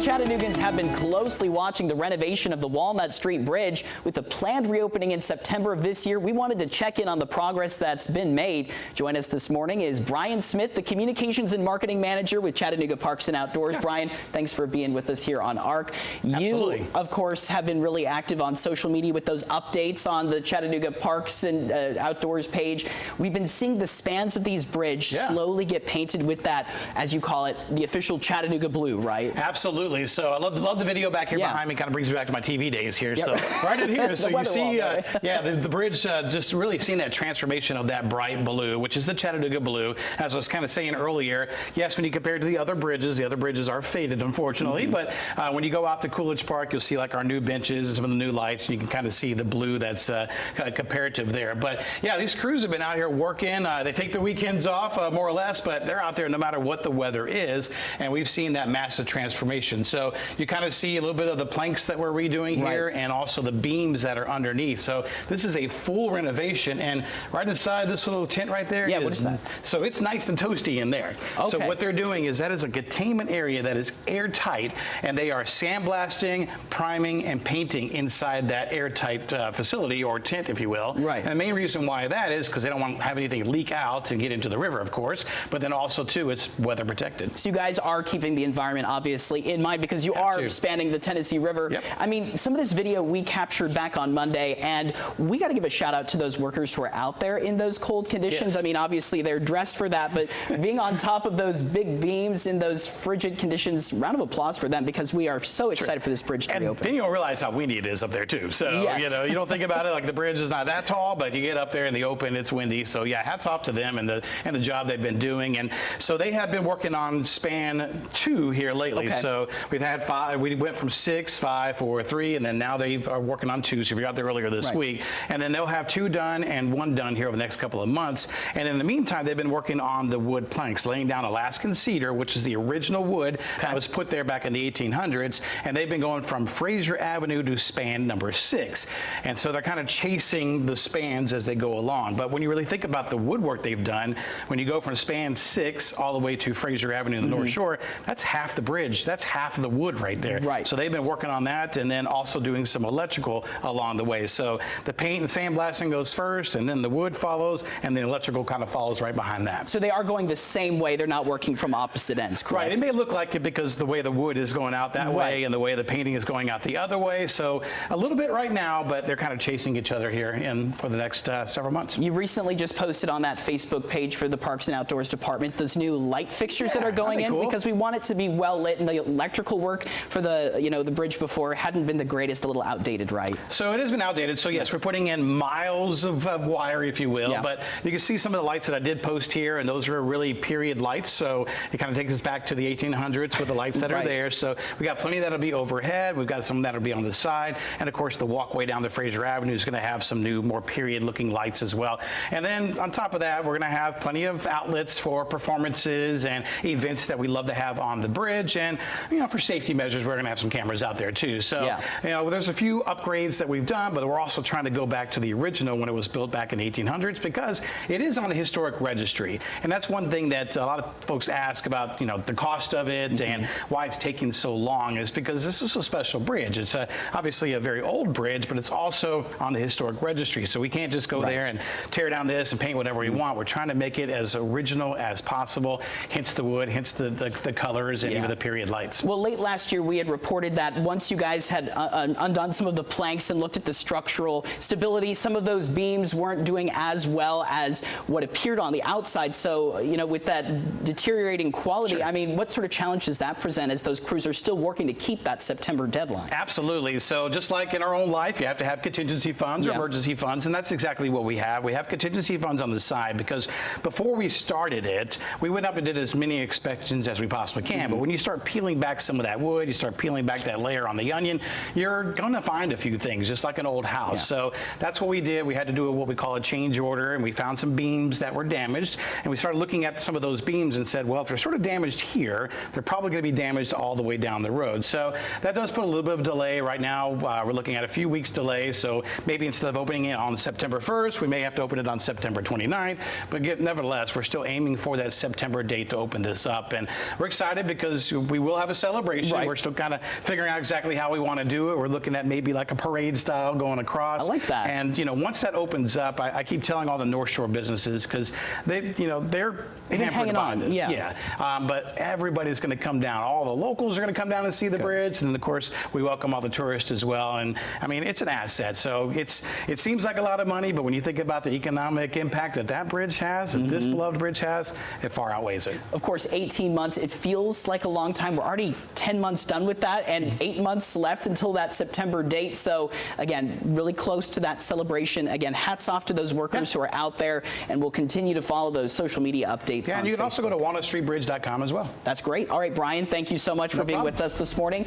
Chattanoogans have been closely watching the renovation of the Walnut Street Bridge. With the planned reopening in September of this year, we wanted to check in on the progress that's been made. Join us this morning is Brian Smith, the Communications and Marketing Manager with Chattanooga Parks and Outdoors. Brian, thanks for being with us here on ARC. Absolutely. You, of course, have been really active on social media with those updates on the Chattanooga Parks and Outdoors page. We've been seeing the spans of these bridges slowly get painted with that, as you call it, the official Chattanooga blue, right? Absolutely. So I love the video back here behind me. Kind of brings me back to my TV days here. So right in here, so you see, the bridge just really seeing that transformation of that bright blue, which is the Chattanooga blue. As I was kind of saying earlier, yes, when you compare it to the other bridges are faded, unfortunately. But when you go out to Coolidge Park, you'll see like our new benches and some of the new lights. You can kind of see the blue that's kind of comparative there. But yeah, these crews have been out here working. They take the weekends off, more or less, but they're out there no matter what the weather is. And we've seen that massive transformation. So you kind of see a little bit of the planks that we're redoing here and also the beams that are underneath. So this is a full renovation, and right inside this little tent right there what is that? So it's nice and toasty in there. So what they're doing is that is a containment area that is airtight, and they are sandblasting, priming, and painting inside that airtight facility or tent, if you will. And the main reason why that is because they don't want to have anything leak out and get into the river, of course, but then also too it's weather protected. So you guys are keeping the environment obviously in mind because you are spanning the Tennessee River. I mean, some of this video we captured back on Monday, and we got to give a shout out to those workers who are out there in those cold conditions. I mean, obviously they're dressed for that, but being on top of those big beams in those frigid conditions, round of applause for them because we are so excited for this bridge to reopen. Then you don't realize how windy it is up there too. So, you know, you don't think about it like the bridge is not that tall, but you get up there in the open, it's windy. So yeah, hats off to them and the job they've been doing. And so they have been working on span 2 here lately. So we've had 5, we went from 6, 5, 4, 3, and then now they are working on 2. So we got there earlier this week. And then they'll have 2 done and 1 done here over the next couple of months. And in the meantime, they've been working on the wood planks, laying down Alaskan cedar, which is the original wood that was put there back in the 1800s. And they've been going from Fraser Avenue to span number 6. And so they're kind of chasing the spans as they go along. But when you really think about the woodwork they've done, when you go from span 6 all the way to Fraser Avenue in the North Shore, that's half the bridge. That's half of the wood right there. So they've been working on that and then also doing some electrical along the way. So the paint and sandblasting goes first, and then the wood follows, and the electrical kind of follows right behind that. So they are going the same way. They're not working from opposite ends, correct? Right. It may look like it because the way the wood is going out that way and the way the painting is going out the other way. So a little bit right now, but they're kind of chasing each other here for the next several months. You recently just posted on that Facebook page for the Parks and Outdoors Department those new light fixtures that are going in because we want it to be well lit, and the electrical work for the the bridge before hadn't been the greatest, a little outdated, right? So it has been outdated. So yes, we're putting in miles of wire, if you will, but you can see some of the lights that I did post here, and those are really period lights. So it kind of takes us back to the 1800s with the lights that are there. So we got plenty that'll be overhead. We've got some that'll be on the side, and of course the walkway down to Fraser Avenue is going to have some new, more period-looking lights as well. And then on top of that, we're going to have plenty of outlets for performances and events that we love to have on the bridge. And for safety measures, we're going to have some cameras out there too. So there's a few upgrades that we've done, but we're also trying to go back to the original when it was built back in the 1800s because it is on the historic registry. And that's one thing that a lot of folks ask about, the cost of it and why it's taking so long is because this is a special bridge. It's obviously a very old bridge, but it's also on the historic registry. So we can't just go there and tear down this and paint whatever we want. We're trying to make it as original as possible, hence the wood, hence the colors and even the period lights. Well, late last year we had reported that once you guys had undone some of the planks and looked at the structural stability, some of those beams weren't doing as well as what appeared on the outside. So, with that deteriorating quality, I mean, what sort of challenge does that present as those crews are still working to keep that September deadline? Absolutely. So just like in our own life, you have to have contingency funds or emergency funds, and that's exactly what we have. We have contingency funds on the side because before we started it, we went up and did as many inspections as we possibly can. But when you start peeling back some of that wood, you start peeling back that layer on the onion, you're going to find a few things, just like an old house. So that's what we did. We had to do what we call a change order, and we found some beams that were damaged, and we started looking at some of those beams and said, well, if they're sort of damaged here, they're probably going to be damaged all the way down the road. So that does put a little bit of delay. Right now, we're looking at a few weeks delay, so maybe instead of opening it on September 1st, we may have to open it on September 29th, but nevertheless, we're still aiming for that September date to open this up, and we're excited because we will have a celebration celebration. Right. We're still kind of figuring out exactly how we want to do it. We're looking at maybe like a parade style going across. I like that. And once that opens up, I keep telling all the North Shore businesses, because they're hanging on. this. Yeah. But everybody's going to come down. All the locals are going to come down and see the bridge, and then of course we welcome all the tourists as well. And I mean, it's an asset. So it seems like a lot of money, but when you think about the economic impact that bridge has, that this beloved bridge has, it far outweighs it. Of course, 18 months, it feels like a long time. We're already 10 months done with that, and 8 months left until that September date. So again, really close to that celebration. Again, hats off to those workers who are out there, and we'll continue to follow those social media updates. Yeah, on and you can Facebook. also go to walnutstreetbridge.com as well. That's great. All right, Brian, thank you so much for being with us this morning.